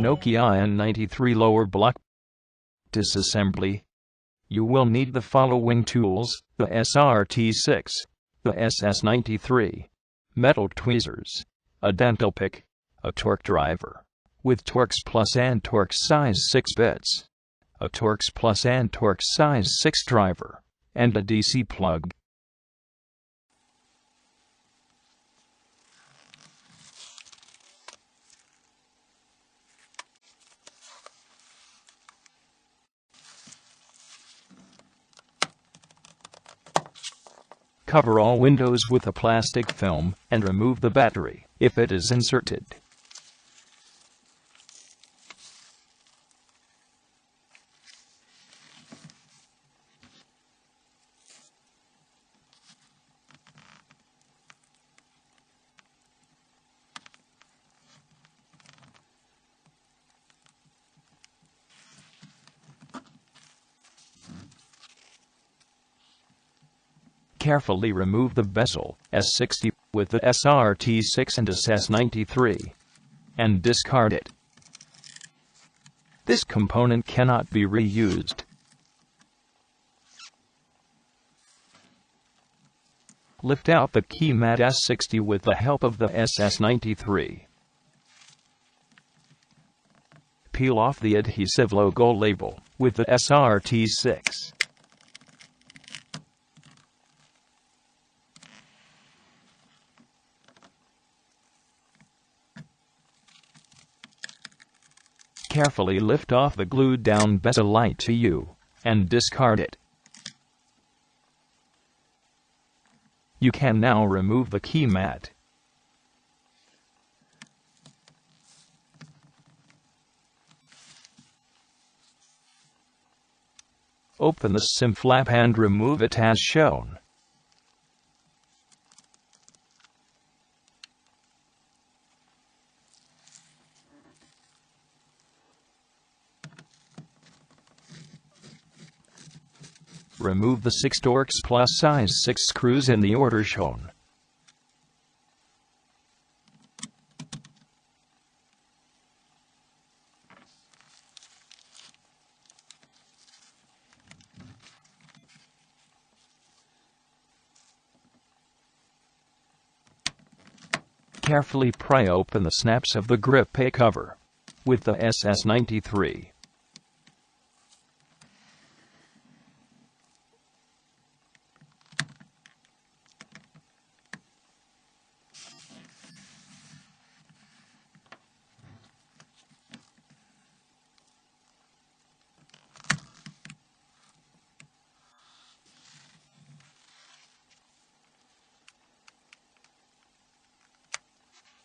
Nokia N93 lower block. Disassembly. You will need the following tools: the SRT6, the SS93, metal tweezers, a dental pick, a torque driver with Torx Plus and Torx size 6 bits, a Torx Plus and Torx size 6 driver, and a DC plug. Cover all windows with a plastic film and remove the battery if it is inserted. Carefully remove the bezel S60 with the SRT6 and SS93 and discard it. This component cannot be reused. Lift out the key mat S60 with the help of the SS93. Peel off the adhesive logo label with the SRT6. Carefully lift off the glued down bezel ITU and discard it. You can now remove the key mat. Open the SIM flap and remove it as shown. Remove the 6 Torx Plus size 6 screws in the order shown. Carefully pry open the snaps of the grip pay cover with the SS93.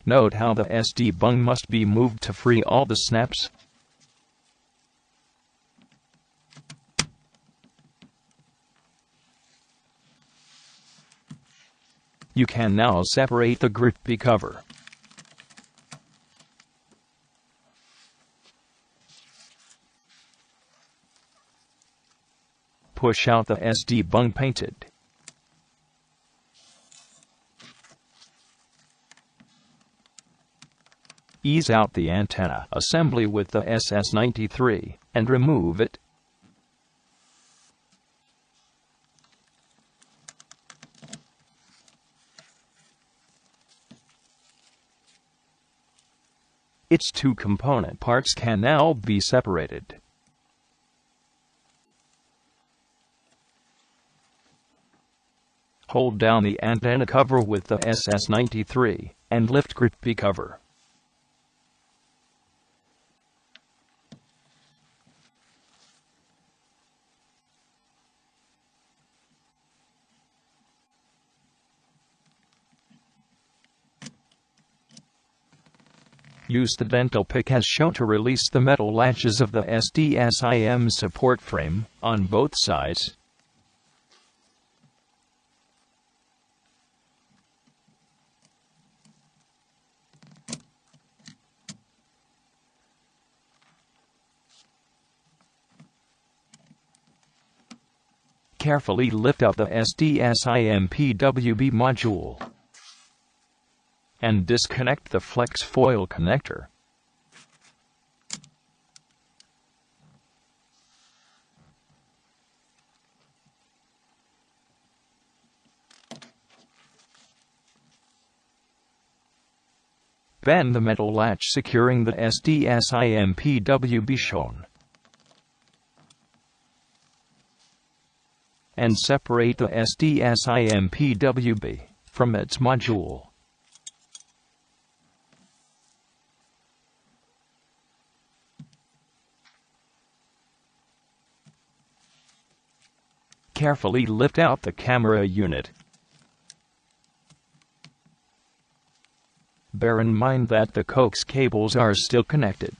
Note how the SD bung must be moved to free all the snaps. You can now separate the grippy cover. Push out the SD bung painted. Ease out the antenna assembly with the SS93 and remove it. Its two component parts can now be separated. Hold down the antenna cover with the SS93 and lift grippy cover. Use the dental pick as shown to release the metal latches of the SDSIM support frame on both sides. Carefully lift up the SDSIM PWB module and disconnect the flex foil connector. bend the metal latch securing the SDSIMPWB shown, and separate the SDSIMPWB from its module. Carefully lift out the camera unit. Bear in mind that the coax cables are still connected.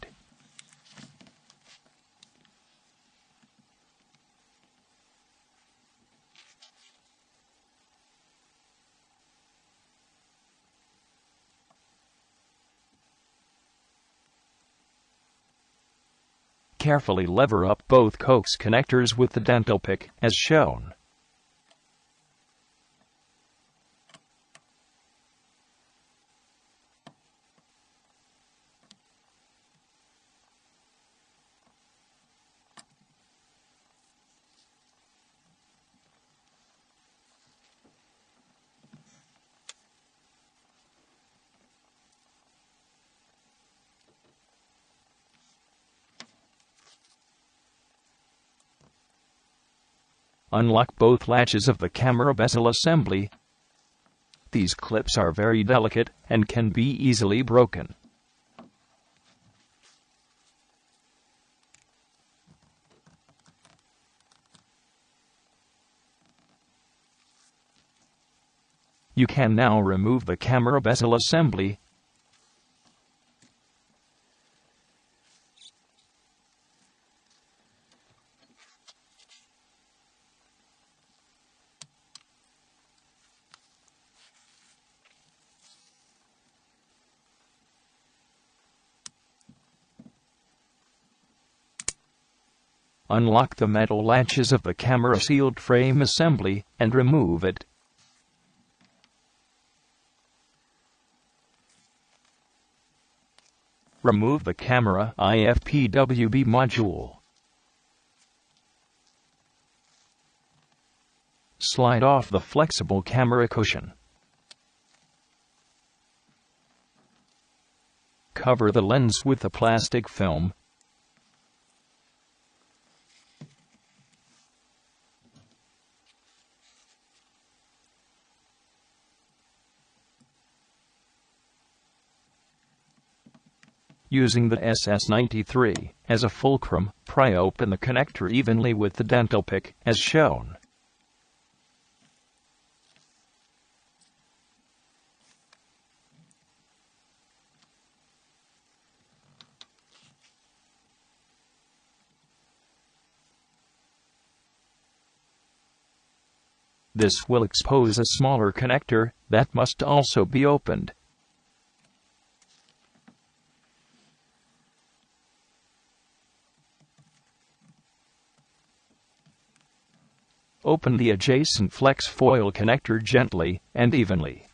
Carefully lever up both coax connectors with the dental pick, as shown. Unlock both latches of the camera bezel assembly. These clips are very delicate and can be easily broken. You can now remove the camera bezel assembly. Unlock the metal latches of the camera sealed frame assembly and remove it. Remove the camera IFPWB module. Slide off the flexible camera cushion. Cover the lens with the plastic film. Using the SS93 as a fulcrum, pry open the connector evenly with the dental pick, as shown. This will expose a smaller connector that must also be opened. Open the adjacent flex foil connector gently and evenly.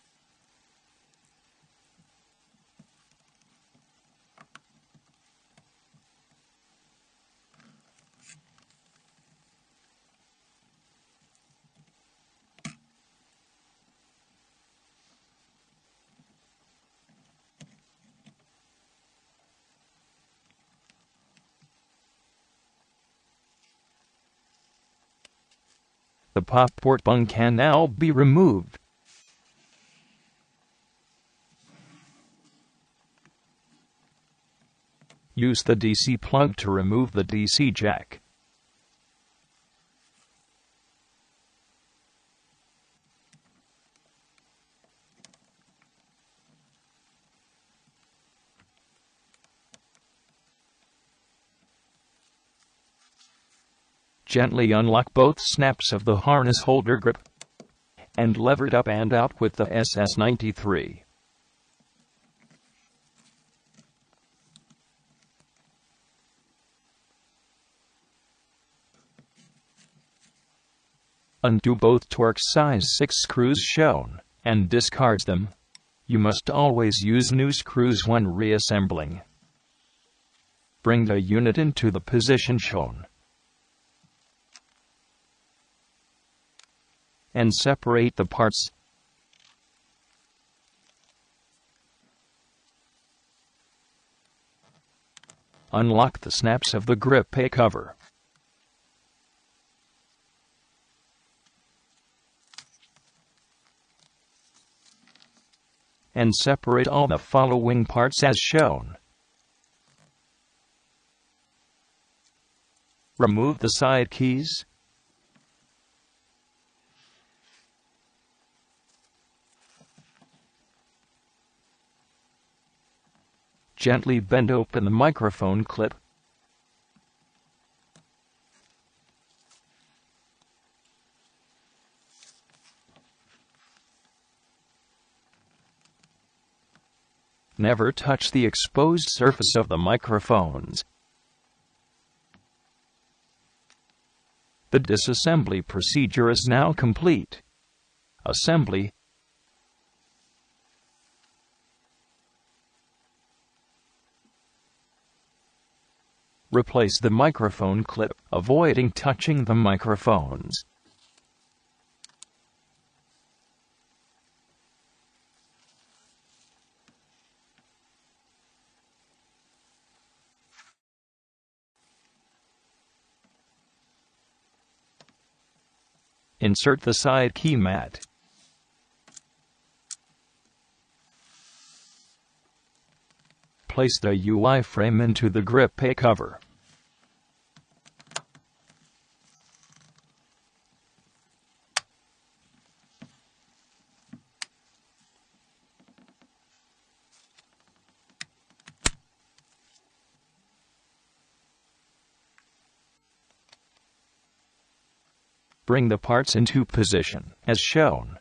The pop port bung can now be removed. Use the DC plug to remove the DC jack. Gently unlock both snaps of the harness holder grip and lever it up and out with the SS93. Undo both Torx size 6 screws shown and discard them. You must always use new screws when reassembling. Bring the unit into the position shown and separate the parts. Unlock the snaps of the grip A cover. And separate all the following parts as shown. Remove the side keys. Gently bend open the microphone clip. Never touch the exposed surface of the microphones. The disassembly procedure is now complete. Assembly. Replace the microphone clip, avoiding touching the microphones. Insert the side key mat. Place the UI frame into the grip A cover. Bring the parts into position, as shown.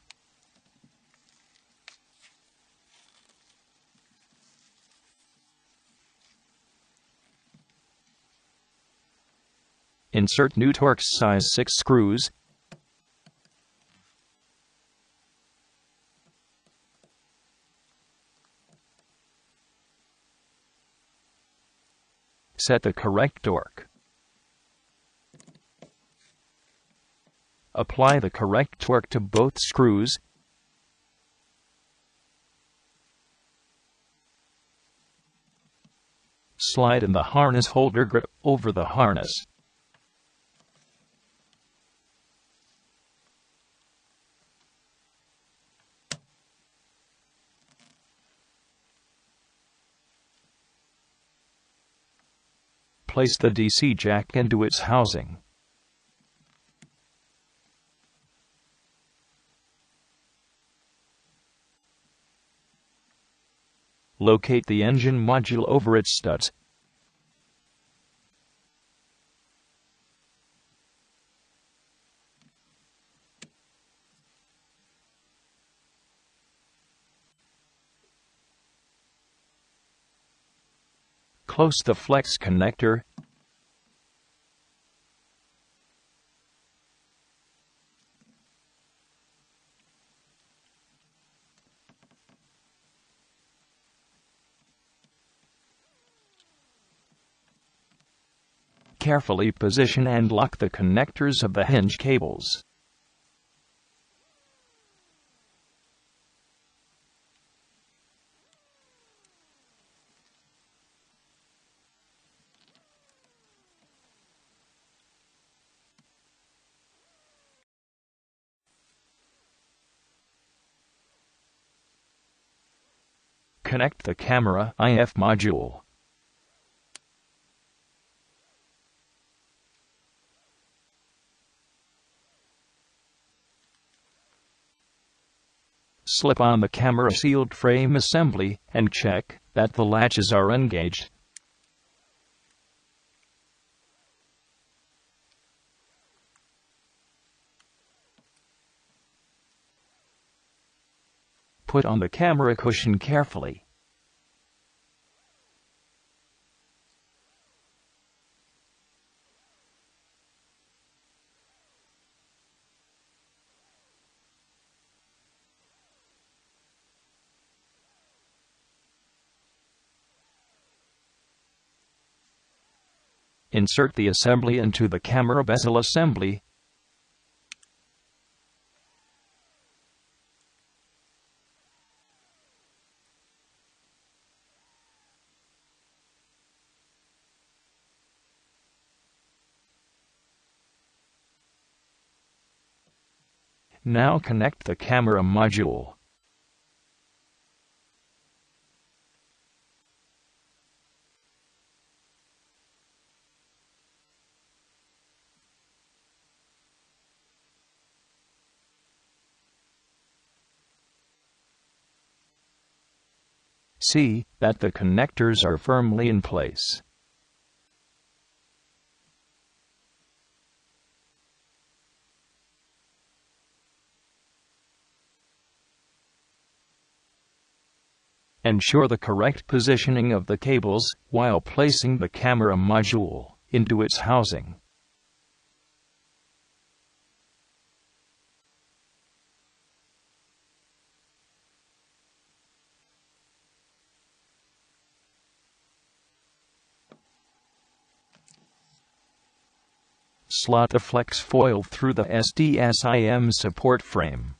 Insert new Torx size 6 screws. Set the correct torque. Apply the correct torque to both screws. Slide in the harness holder grip over the harness. Place the DC jack into its housing. Locate the engine module over its studs. Close the flex connector. Carefully position and lock the connectors of the hinge cables. Connect the camera IF module. Slip on the camera sealed frame assembly and check that the latches are engaged. Put on the camera cushion carefully. Insert the assembly into the camera bezel assembly. Now connect the camera module. See that the connectors are firmly in place. Ensure the correct positioning of the cables while placing the camera module into its housing. Slot the flex foil through the SDSIM support frame.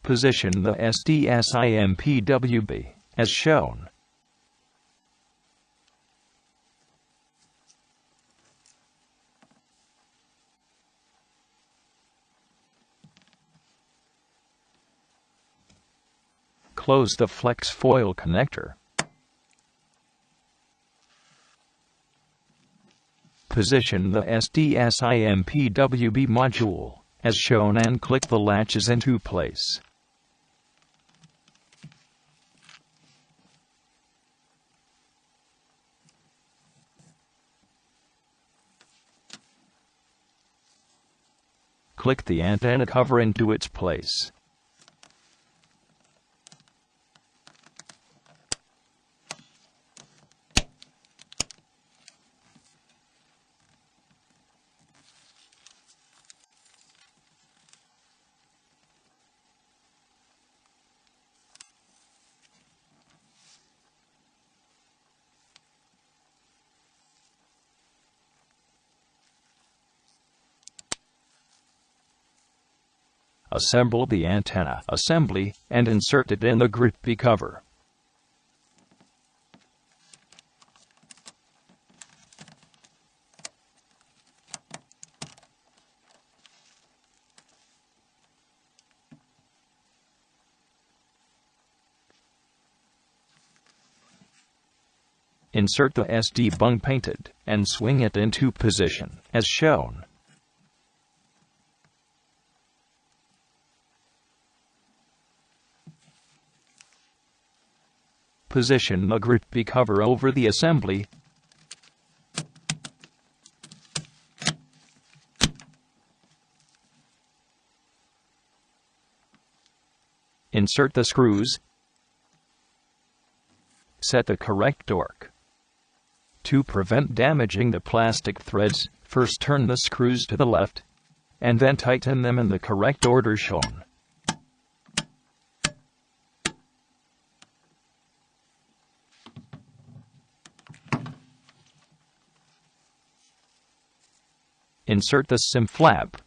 Position the SDSIM PWB as shown. Close the flex foil connector. Position the SDSIM PWB module as shown and click the latches into place. Click the antenna cover into its place. Assemble the antenna assembly and insert it in the grippy cover. Insert the SD bung painted and swing it into position as shown. Position the grippy cover over the assembly. Insert the screws. Set the correct torque. To prevent damaging the plastic threads, first turn the screws to the left, and then tighten them in the correct order shown. Insert the SIM flap.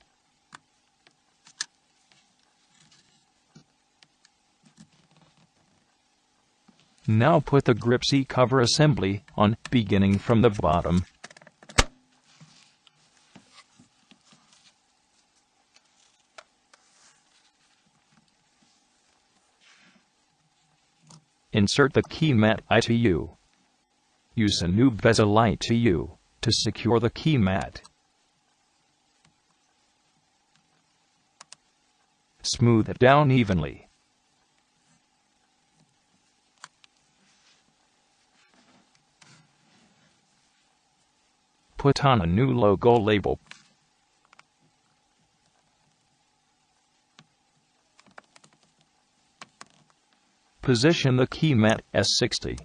Now put the grip C cover assembly on, beginning from the bottom. Insert the key mat ITU. Use a new bezel ITU to secure the key mat. Smooth it down evenly. Put on a new logo label. Position the key mat S60.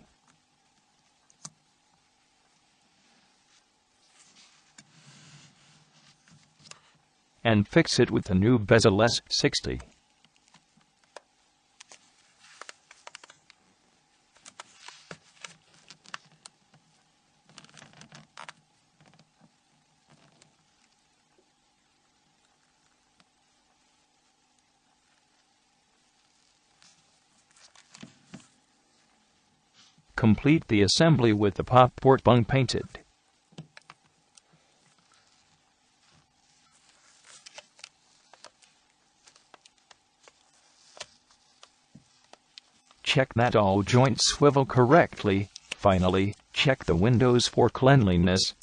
And fix it with the new bezel S60. Complete the assembly with the pop port bung painted. Check that all joints swivel correctly. Finally, check the windows for cleanliness.